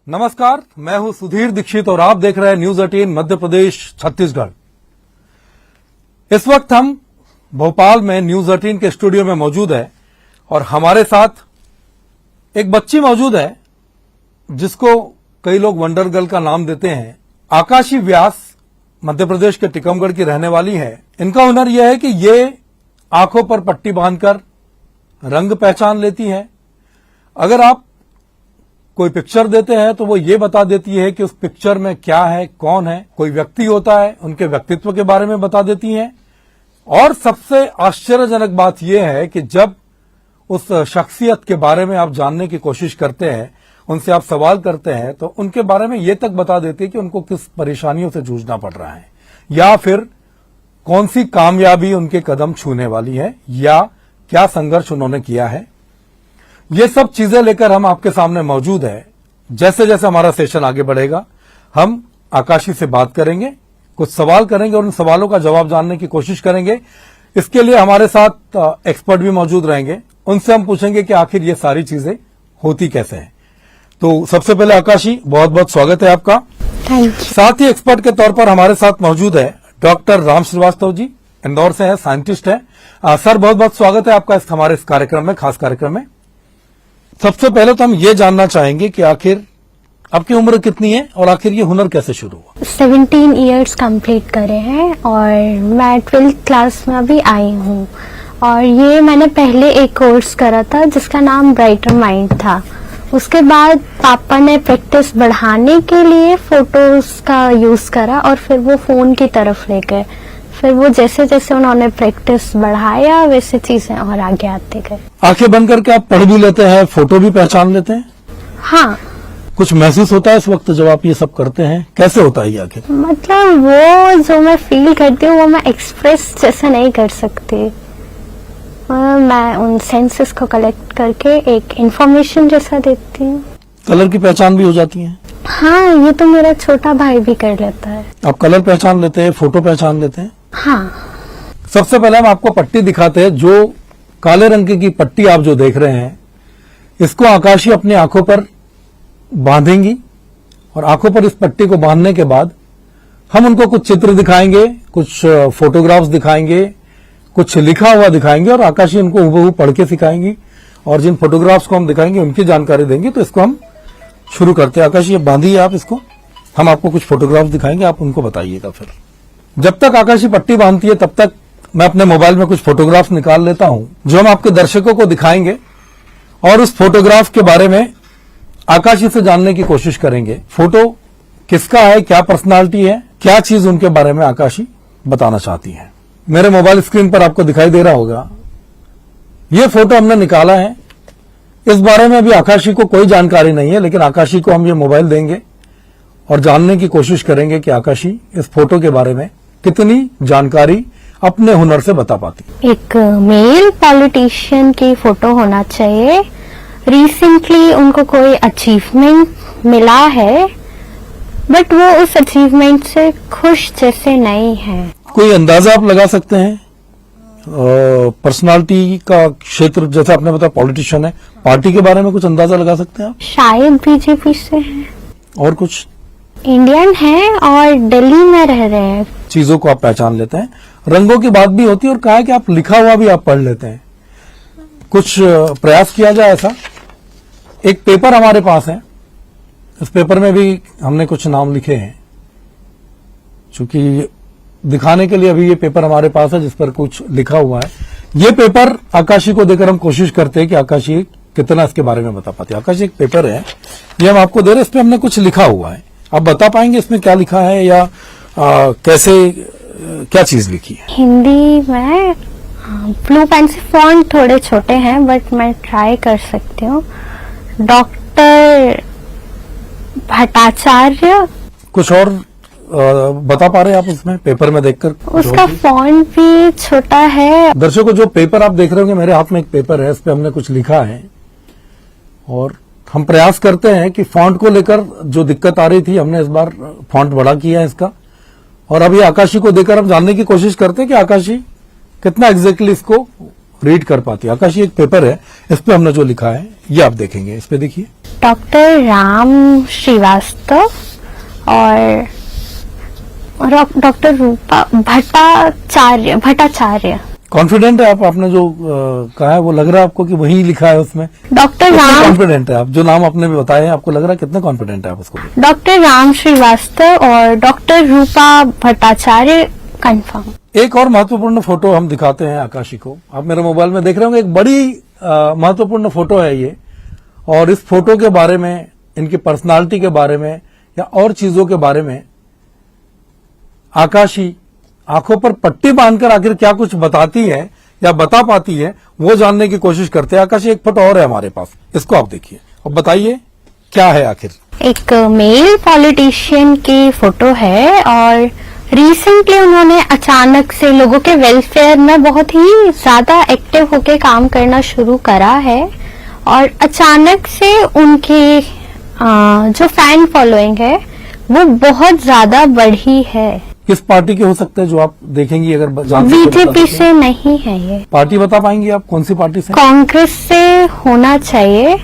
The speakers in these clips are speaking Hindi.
नमस्कार, मैं हूं सुधीर दीक्षित और आप देख रहे हैं न्यूज 18 मध्य प्रदेश छत्तीसगढ़। इस वक्त हम भोपाल में न्यूज 18 के स्टूडियो में मौजूद है और हमारे साथ एक बच्ची मौजूद है जिसको कई लोग वंडर गर्ल का नाम देते हैं। आकाशी व्यास मध्य प्रदेश के टीकमगढ़ की रहने वाली है। इनका हुनर यह है कि ये आंखों पर पट्टी बांधकर रंग पहचान लेती है। अगर आप कोई पिक्चर देते हैं तो वो ये बता देती है कि उस पिक्चर में क्या है, कौन है। कोई व्यक्ति होता है, उनके व्यक्तित्व के बारे में बता देती हैं। और सबसे आश्चर्यजनक बात यह है कि जब उस शख्सियत के बारे में आप जानने की कोशिश करते हैं, उनसे आप सवाल करते हैं, तो उनके बारे में ये तक बता देती है कि उनको किस परेशानियों से जूझना पड़ रहा है या फिर कौन सी कामयाबी उनके कदम छूने वाली है या क्या संघर्ष उन्होंने किया है। ये सब चीजें लेकर हम आपके सामने मौजूद है। जैसे जैसे हमारा सेशन आगे बढ़ेगा, हम आकाशी से बात करेंगे, कुछ सवाल करेंगे और उन सवालों का जवाब जानने की कोशिश करेंगे। इसके लिए हमारे साथ एक्सपर्ट भी मौजूद रहेंगे। उनसे हम पूछेंगे कि आखिर ये सारी चीजें होती कैसे हैं। तो सबसे पहले आकाशी, बहुत बहुत स्वागत है आपका। Thank you. साथ ही एक्सपर्ट के तौर पर हमारे साथ मौजूद है डॉक्टर राम श्रीवास्तव जी, इंदौर से हैं, साइंटिस्ट हैं। सर, बहुत बहुत स्वागत है आपका हमारे इस कार्यक्रम में, खास कार्यक्रम में। सबसे पहले तो हम ये जानना चाहेंगे कि आखिर आपकी उम्र कितनी है और आखिर ये हुनर कैसे शुरू हुआ। 17 इयर्स कंप्लीट करे हैं और मैं 12th क्लास में अभी आई हूँ। और ये मैंने पहले एक कोर्स करा था जिसका नाम ब्राइटर माइंड था। उसके बाद पापा ने प्रैक्टिस बढ़ाने के लिए फोटोज का यूज करा और फिर वो फोन की तरफ ले गए। फिर वो जैसे जैसे उन्होंने प्रैक्टिस बढ़ाया वैसे चीजें और आगे आते गए। आंखें बंद करके आप पढ़ भी लेते हैं, फोटो भी पहचान लेते हैं? हाँ। कुछ महसूस होता है इस वक्त जब आप ये सब करते हैं? कैसे होता है ये आखिर? मतलब वो जो मैं फील करती हूँ वो मैं एक्सप्रेस जैसे नहीं कर सकती। मैं उन सेंसेस को कलेक्ट करके एक इंफॉर्मेशन जैसा देती हूँ। कलर की पहचान भी हो जाती है? हाँ, ये तो मेरा छोटा भाई भी कर लेता है। आप कलर पहचान लेते हैं, फोटो पहचान लेते हैं? हाँ। सबसे पहले हम आपको पट्टी दिखाते हैं। जो काले रंग की पट्टी आप जो देख रहे हैं, इसको आकाशी अपनी आंखों पर बांधेंगी और आंखों पर इस पट्टी को बांधने के बाद हम उनको कुछ चित्र दिखाएंगे, कुछ फोटोग्राफ्स दिखाएंगे, कुछ लिखा हुआ दिखाएंगे और आकाशी उनको हूबहू पढ़ के सिखाएंगी। और जिन फोटोग्राफ्स को हम दिखाएंगे उनकी जानकारी देंगे। तो इसको हम शुरू करते हैं। आकाशी, ये बांधिए आप इसको, हम आपको कुछ फोटोग्राफ्स दिखाएंगे, आप उनको बताइएगा। फिर जब तक आकाशी पट्टी बांधती है तब तक मैं अपने मोबाइल में कुछ फोटोग्राफ्स निकाल लेता हूं जो हम आपके दर्शकों को दिखाएंगे और उस फोटोग्राफ के बारे में आकाशी से जानने की कोशिश करेंगे। फोटो किसका है, क्या पर्सनालिटी है, क्या चीज उनके बारे में आकाशी बताना चाहती है। मेरे मोबाइल स्क्रीन पर आपको दिखाई दे रहा होगा, ये फोटो हमने निकाला है। इस बारे में अभी आकाशी को कोई जानकारी नहीं है, लेकिन आकाशी को हम ये मोबाइल देंगे और जानने की कोशिश करेंगे कि आकाशी इस फोटो के बारे में कितनी जानकारी अपने हुनर से बता पाती। एक मेल पॉलिटिशियन की फोटो होना चाहिए। रिसेंटली उनको कोई अचीवमेंट मिला है बट वो उस अचीवमेंट से खुश जैसे नहीं है। कोई अंदाजा आप लगा सकते हैं? पर्सनालिटी का क्षेत्र, जैसे आपने बताया पॉलिटिशियन है, पार्टी के बारे में कुछ अंदाजा लगा सकते हैं आप? शायद बीजेपी से है। और कुछ? इंडियन है और दिल्ली में रह रहे हैं। चीजों को आप पहचान लेते हैं। रंगों की बात भी होती है और कहा है कि आप लिखा हुआ भी आप पढ़ लेते हैं। कुछ प्रयास किया जाए ऐसा। एक पेपर हमारे पास है, इस पेपर में भी हमने कुछ नाम लिखे हैं। चूंकि दिखाने के लिए अभी ये पेपर हमारे पास है जिस पर कुछ लिखा हुआ है। ये पेपर आकाशी को देकर हम कोशिश करते हैं कि आकाशी कितना इसके बारे में बता पाती है। आकाशी, एक पेपर है, ये हम आपको दे रहे हैं, इस पे हमने कुछ लिखा हुआ है। आप बता पाएंगे इसमें क्या लिखा है या कैसे, क्या चीज लिखी है? हिंदी में ब्लू पेन से फॉन्ट थोड़े छोटे हैं बट मैं ट्राई कर सकती हूँ। डॉक्टर भट्टाचार्य। कुछ और बता पा रहे हैं आप उसमें पेपर में देखकर? उसका फॉन्ट भी छोटा है। दर्शकों, जो पेपर आप देख रहे होंगे, मेरे हाथ में एक पेपर है, इस पे हमने कुछ लिखा है और हम प्रयास करते हैं कि फॉन्ट को लेकर जो दिक्कत आ रही थी, हमने इस बार फॉन्ट बड़ा किया है इसका। और अभी आकाशी को देकर हम जानने की कोशिश करते हैं कि आकाशी कितना एग्जैक्टली इसको रीड कर पाती है। आकाश, ये एक पेपर है, इस पे हमने जो लिखा है ये आप देखेंगे, इस पे देखिए। डॉक्टर राम श्रीवास्तव और डॉक्टर रूपा भट्टाचार्य। कॉन्फिडेंट है आप? आपने जो कहा है वो लग रहा है आपको कि वही लिखा है उसमें? डॉक्टर राम, कॉन्फिडेंट है आप? जो नाम आपने भी बताए हैं आपको लग रहा है कितने कॉन्फिडेंट है आप उसको? डॉक्टर राम श्रीवास्तव और डॉक्टर रूपा भट्टाचार्य कंफर्म। एक और महत्वपूर्ण फोटो हम दिखाते हैं आकाशी को। आप मेरे मोबाइल में देख रहे होंगे, एक बड़ी महत्वपूर्ण फोटो है ये, और इस फोटो के बारे में, इनकी पर्सनालिटी के बारे में या और चीजों के बारे में आकाशी आंखों पर पट्टी बांधकर आखिर क्या कुछ बताती है या बता पाती है, वो जानने की कोशिश करते हैं। आकाशी, एक फोटो और है हमारे पास, इसको आप देखिए और बताइए क्या है आखिर। एक मेल पॉलिटिशियन की फोटो है और रिसेंटली उन्होंने अचानक से लोगों के वेलफेयर में बहुत ही ज्यादा एक्टिव होकर काम करना शुरू करा है, और अचानक से उनकी जो फैन फॉलोइंग है वो बहुत ज्यादा बढ़ी है। किस पार्टी के हो सकते हैं जो आप देखेंगी? अगर बीजेपी से नहीं है ये। पार्टी बता पाएंगी आप कौन सी पार्टी से? कांग्रेस से होना चाहिए,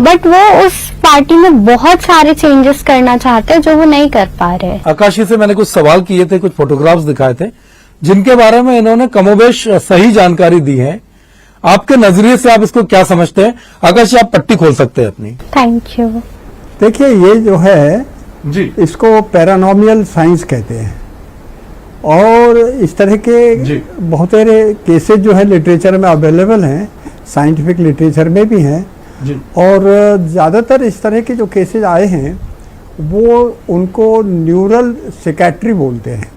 बट वो उस पार्टी में बहुत सारे चेंजेस करना चाहते हैं जो वो नहीं कर पा रहे। आकाशी से मैंने कुछ सवाल किए थे, कुछ फोटोग्राफ्स दिखाए थे जिनके बारे में इन्होंने कमोबेश सही जानकारी दी है। आपके नजरिए से आप इसको क्या समझते हैं? आकाशी, आप पट्टी खोल सकते हैं अपनी। Thank you. देखिए, ये जो है जी, इसको पैरानॉर्मल साइंस कहते हैं, और इस तरह के बहुत सारे केसेस जो है लिटरेचर में अवेलेबल हैं, साइंटिफिक लिटरेचर में भी हैं जी। और ज़्यादातर इस तरह के जो केसेस आए हैं वो उनको न्यूरल सिकैट्री बोलते हैं।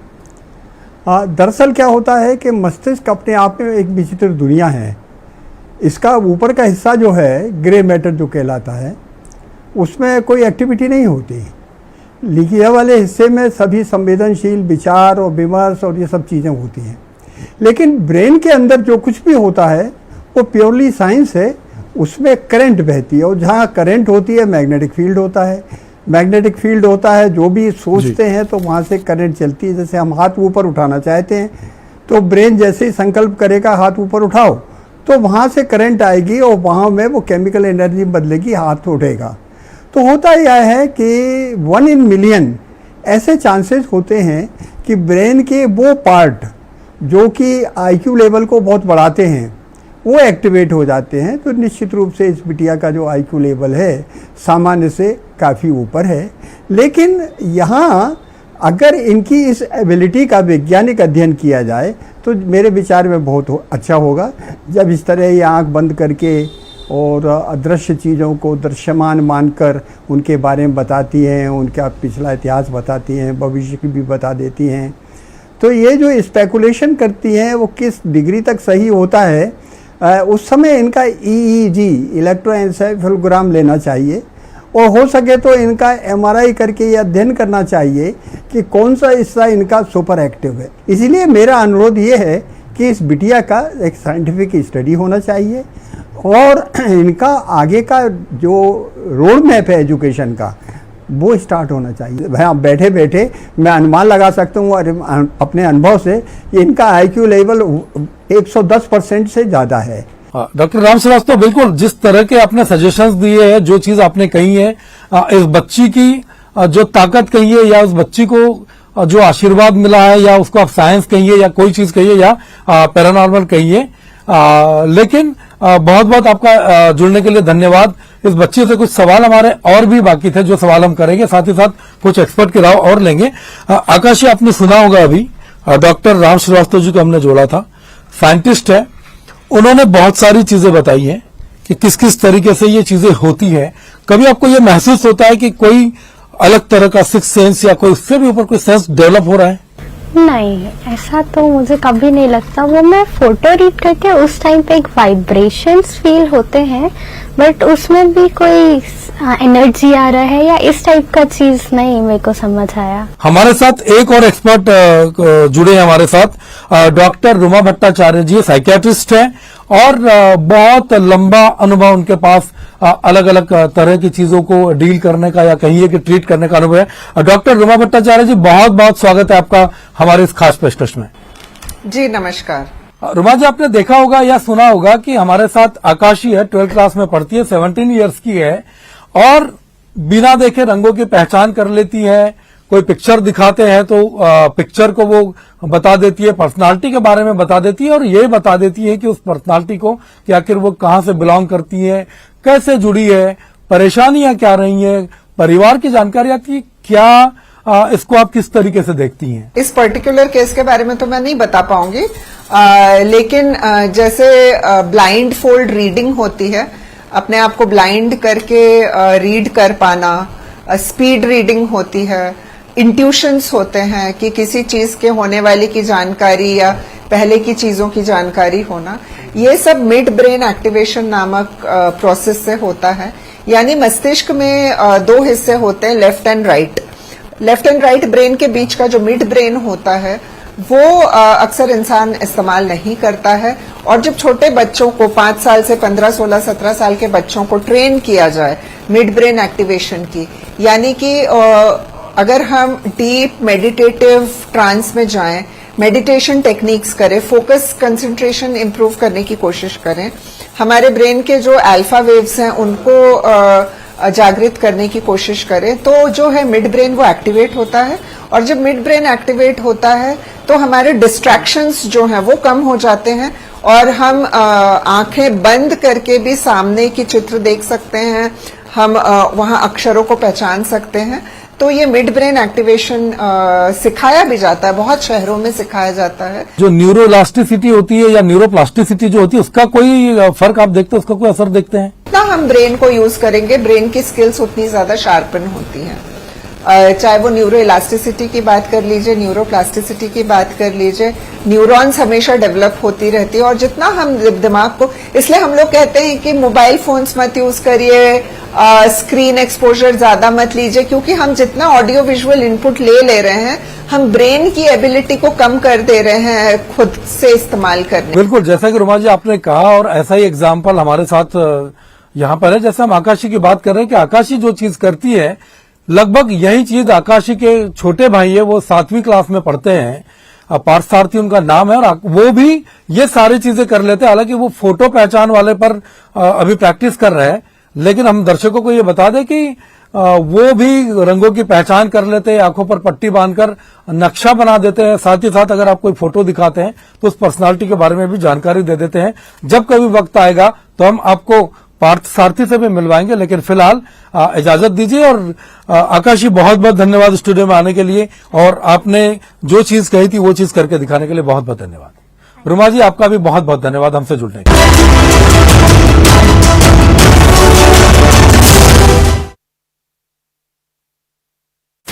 दरअसल क्या होता है कि मस्तिष्क अपने आप में एक विचित्र दुनिया है। इसका ऊपर का हिस्सा जो है ग्रे मैटर जो कहलाता है, उसमें कोई एक्टिविटी नहीं होती। नीचे वाले हिस्से में सभी संवेदनशील विचार और विमर्श और ये सब चीज़ें होती हैं, लेकिन ब्रेन के अंदर जो कुछ भी होता है वो प्योरली साइंस है। उसमें करंट बहती है, और जहाँ करंट होती है मैग्नेटिक फील्ड होता है। मैग्नेटिक फील्ड होता है, जो भी सोचते हैं तो वहाँ से करंट चलती है। जैसे हम हाथ ऊपर उठाना चाहते हैं तो ब्रेन जैसे ही संकल्प करेगा हाथ ऊपर उठाओ, तो वहाँ से करंट आएगी और वहाँ में वो केमिकल एनर्जी बदलेगी, हाथ उठेगा। तो होता यह है कि 1 in million ऐसे चांसेस होते हैं कि ब्रेन के वो पार्ट जो कि आईक्यू लेवल को बहुत बढ़ाते हैं वो एक्टिवेट हो जाते हैं। तो निश्चित रूप से इस बिटिया का जो आईक्यू लेवल है सामान्य से काफ़ी ऊपर है। लेकिन यहाँ अगर इनकी इस एबिलिटी का वैज्ञानिक अध्ययन किया जाए तो मेरे विचार में बहुत अच्छा होगा। जब इस तरह ये आँख बंद करके और अदृश्य चीज़ों को दृश्यमान मानकर उनके बारे में बताती हैं, उनका पिछला इतिहास बताती हैं, भविष्य की भी बता देती हैं, तो ये जो स्पेकुलेशन करती हैं वो किस डिग्री तक सही होता है, उस समय इनका EEG इलेक्ट्रोएन्सेफेलोग्राम लेना चाहिए, और हो सके तो इनका MRI करके ये अध्ययन करना चाहिए कि कौन सा हिस्सा इनका सुपर एक्टिव है। इसलिए मेरा अनुरोध ये है कि इस बिटिया का एक साइंटिफिक स्टडी होना चाहिए, और इनका आगे का जो रोड मैप है एजुकेशन का वो स्टार्ट होना चाहिए। भाई, बैठे बैठे मैं अनुमान लगा सकता हूँ अपने अनुभव से कि इनका IQ लेवल 110% से ज़्यादा है। डॉक्टर राम श्रीवास्तव, बिल्कुल जिस तरह के आपने सजेशंस दिए हैं, जो चीज आपने कही है, इस बच्ची की जो ताकत कही है या उस बच्ची को जो आशीर्वाद मिला है, या उसको आप साइंस कहिए या कोई चीज कहिए या पैरानॉर्मल कहिए, लेकिन बहुत बहुत आपका जुड़ने के लिए धन्यवाद। इस बच्चे से कुछ सवाल हमारे और भी बाकी थे जो सवाल हम करेंगे, साथ ही साथ कुछ एक्सपर्ट की राय और लेंगे। आकाशी, आपने सुना होगा अभी डॉक्टर राम श्रीवास्तव जी को हमने जोड़ा था, साइंटिस्ट है, उन्होंने बहुत सारी चीजें बताई हैं कि किस किस तरीके से ये चीजें होती है। कभी आपको ये महसूस होता है कि कोई अलग तरह का सिक्स सेंस या कोई उससे भी ऊपर कोई सेंस डेवलप हो रहा है? नहीं, ऐसा तो मुझे कभी नहीं लगता। वो मैं फोटो रीड करके उस टाइम पे एक वाइब्रेशंस फील होते हैं, बट उसमें भी कोई एनर्जी आ रहा है या इस टाइप का चीज नहीं मेरे को समझ आया। हमारे साथ एक और एक्सपर्ट जुड़े हैं हमारे साथ, डॉक्टर रूमा भट्टाचार्य जी, साइकियाट्रिस्ट हैं और बहुत लंबा अनुभव उनके पास अलग अलग तरह की चीजों को डील करने का या कहिए कि ट्रीट करने का अनुभव है। डॉक्टर रूमा भट्टाचार्य जी, बहुत बहुत स्वागत है आपका हमारे इस खास पेशकश में। जी नमस्कार। रुमा जी, आपने देखा होगा या सुना होगा कि हमारे साथ आकाशी है, 12th क्लास में पढ़ती है, 17 इयर्स की है और बिना देखे रंगों की पहचान कर लेती है। कोई पिक्चर दिखाते हैं तो पिक्चर को वो बता देती है, पर्सनालिटी के बारे में बता देती है और ये बता देती है कि उस पर्सनालिटी को कि आखिर वो कहां से बिलोंग करती है, कैसे जुड़ी है, परेशानियां क्या रही है, परिवार की जानकारी आती क्या। इसको आप किस तरीके से देखती हैं? इस पर्टिकुलर केस के बारे में तो मैं नहीं बता पाऊंगी, लेकिन जैसे ब्लाइंड फोल्ड रीडिंग होती है, अपने आप को ब्लाइंड करके रीड कर पाना, स्पीड रीडिंग होती है, इंट्यूशंस होते हैं कि किसी चीज के होने वाली की जानकारी या पहले की चीजों की जानकारी होना, ये सब मिड ब्रेन एक्टिवेशन नामक प्रोसेस से होता है। यानी मस्तिष्क में दो हिस्से होते हैं, left and right. Left and right brain के बीच का जो मिड ब्रेन होता है वो अक्सर इंसान इस्तेमाल नहीं करता है। और जब छोटे बच्चों को 5 साल से 15, 16, 17 साल के बच्चों को ट्रेन किया जाए मिड ब्रेन एक्टिवेशन की, यानी कि अगर हम डीप मेडिटेटिव ट्रांस में जाएं, मेडिटेशन टेक्निक्स करें, फोकस कंसंट्रेशन इंप्रूव करने की कोशिश करें, हमारे ब्रेन के जो अल्फा वेव्स हैं उनको जागृत करने की कोशिश करें, तो जो है मिड ब्रेन वो एक्टिवेट होता है। और जब मिड ब्रेन एक्टिवेट होता है तो हमारे डिस्ट्रैक्शंस जो हैं वो कम हो जाते हैं और हम आंखें बंद करके भी सामने की चित्र देख सकते हैं, हम वहां अक्षरों को पहचान सकते हैं। तो ये मिड ब्रेन एक्टिवेशन सिखाया भी जाता है, बहुत शहरों में सिखाया जाता है। जो न्यूरोइलास्टिसिटी होती है या न्यूरोप्लास्टिसिटी जो होती है, उसका कोई फर्क आप देखते हैं, उसका कोई असर देखते हैं? जितना हम ब्रेन को यूज करेंगे, ब्रेन की स्किल्स उतनी ज्यादा शार्पन होती हैं। चाहे वो न्यूरो इलास्टिसिटी की बात कर लीजिए, न्यूरोप्लास्टिसिटी की बात कर लीजिए, न्यूरॉन्स हमेशा डेवलप होती रहती है। और जितना हम दिमाग को, इसलिए हम लोग कहते हैं कि मोबाइल फोन्स मत यूज करिए, स्क्रीन एक्सपोजर ज्यादा मत लीजिए, क्योंकि हम जितना ऑडियो विजुअल इनपुट ले रहे हैं, हम ब्रेन की एबिलिटी को कम कर दे रहे हैं खुद से इस्तेमाल करने। बिल्कुल, जैसा कि रुमा जी आपने कहा, और ऐसा ही एग्जाम्पल हमारे साथ यहाँ पर है। जैसे हम आकाशी की बात कर रहे हैं कि आकाशी जो चीज करती है, लगभग यही चीज आकाशी के छोटे भाई है, वो 7वीं क्लास में पढ़ते हैं, पार्थ सारथी उनका नाम है, और वो भी ये सारी चीजें कर लेते हैं। हालांकि वो फोटो पहचान वाले पर अभी प्रैक्टिस कर रहे हैं, लेकिन हम दर्शकों को ये बता दें कि वो भी रंगों की पहचान कर लेते हैं, आंखों पर पट्टी बांधकर नक्शा बना देते हैं। साथ ही साथ अगर आप कोई फोटो दिखाते हैं तो उस पर्सनालिटी के बारे में भी जानकारी दे देते हैं। जब कभी वक्त आएगा तो हम आपको पार्थ सारथी से भी मिलवाएंगे, लेकिन फिलहाल इजाजत दीजिए। और आकाशी, बहुत बहुत धन्यवाद स्टूडियो में आने के लिए, और आपने जो चीज कही थी वो चीज करके दिखाने के लिए बहुत बहुत धन्यवाद। रुमा जी, आपका भी बहुत बहुत धन्यवाद हमसे जुड़ने के लिए।